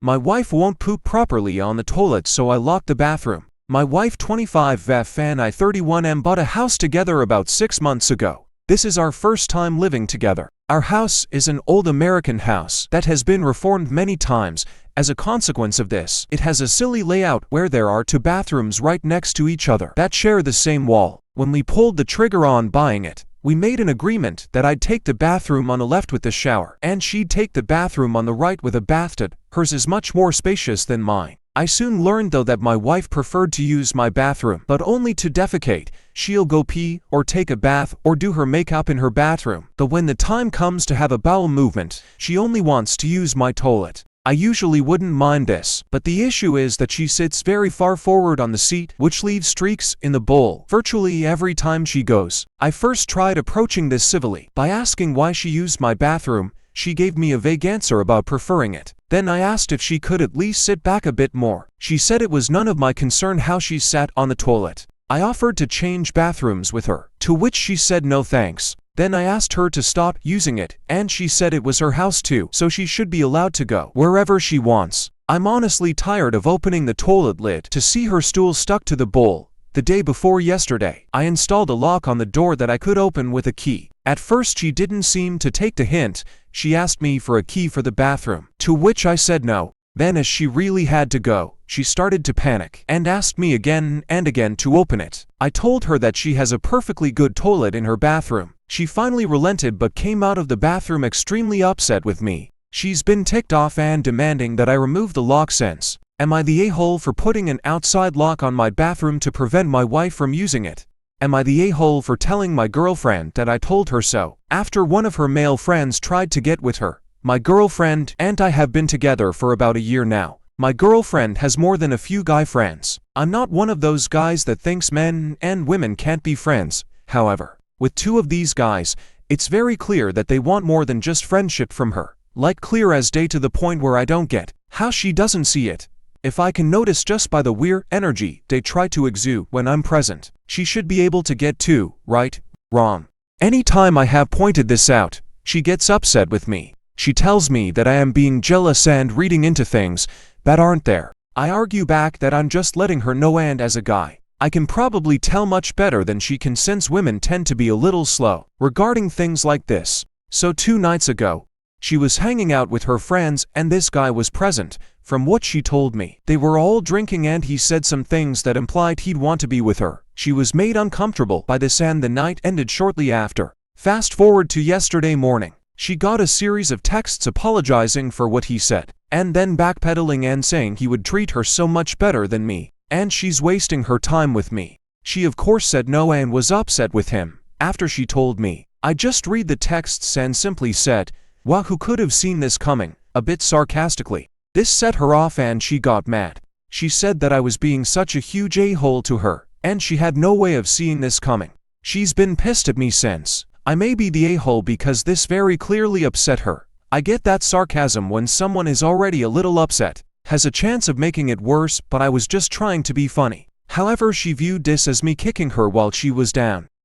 My wife won't poop properly on the toilet, so I locked the bathroom. My wife 25 VF and I 31 bought a house together about 6 months ago. This is our first time living together. Our house is an old American house that has been reformed many times. As a consequence of this, it has a silly layout where there are 2 bathrooms right next to each other that share the same wall. When we pulled the trigger on buying it, we made an agreement that I'd take the bathroom on the left with the shower, and she'd take the bathroom on the right with a bathtub. Hers is much more spacious than mine. I soon learned though that my wife preferred to use my bathroom, but only to defecate. She'll go pee, or take a bath, or do her makeup in her bathroom. But when the time comes to have a bowel movement, she only wants to use my toilet. I usually wouldn't mind this, but the issue is that she sits very far forward on the seat, which leaves streaks in the bowl virtually every time she goes. I first tried approaching this civilly by asking why she used my bathroom. She gave me a vague answer about preferring it. Then I asked if she could at least sit back a bit more. She said it was none of my concern how she sat on the toilet. I offered to change bathrooms with her, to which she said no thanks. Then I asked her to stop using it, and she said it was her house too, so she should be allowed to go wherever she wants. I'm honestly tired of opening the toilet lid to see her stool stuck to the bowl. The day before yesterday, I installed a lock on the door that I could open with a key. At first she didn't seem to take the hint. She asked me for a key for the bathroom, to which I said no. Then as she really had to go, she started to panic and asked me again and again to open it. I told her that she has a perfectly good toilet in her bathroom. She finally relented but came out of the bathroom extremely upset with me. She's been ticked off and demanding that I remove the lock since. Am I the a-hole for putting an outside lock on my bathroom to prevent my wife from using it? Am I the a-hole for telling my girlfriend that I told her so, after one of her male friends tried to get with her? My girlfriend and I have been together for about a year now. My girlfriend has more than a few guy friends. I'm not one of those guys that thinks men and women can't be friends. However, with 2 of these guys, it's very clear that they want more than just friendship from her. Like clear as day, to the point where I don't get how she doesn't see it. If I can notice just by the weird energy they try to exude when I'm present, she should be able to get too, right, wrong. Anytime I have pointed this out, she gets upset with me. She tells me that I am being jealous and reading into things that aren't there. I argue back that I'm just letting her know, and as a guy, I can probably tell much better than she can, since women tend to be a little slow regarding things like this. So 2 nights ago, she was hanging out with her friends and this guy was present. From what she told me, they were all drinking and he said some things that implied he'd want to be with her. She was made uncomfortable by this and the night ended shortly after. Fast forward to yesterday morning. She got a series of texts apologizing for what he said, and then backpedaling and saying he would treat her so much better than me, and she's wasting her time with me. She of course said no and was upset with him. After she told me, I just read the texts and simply said, "Wow, who could have seen this coming?" a bit sarcastically. This set her off and she got mad. She said that I was being such a huge a-hole to her, and she had no way of seeing this coming. She's been pissed at me since. I may be the a-hole because this very clearly upset her. I get that sarcasm when someone is already a little upset has a chance of making it worse, but I was just trying to be funny. However, she viewed this as me kicking her while she was down.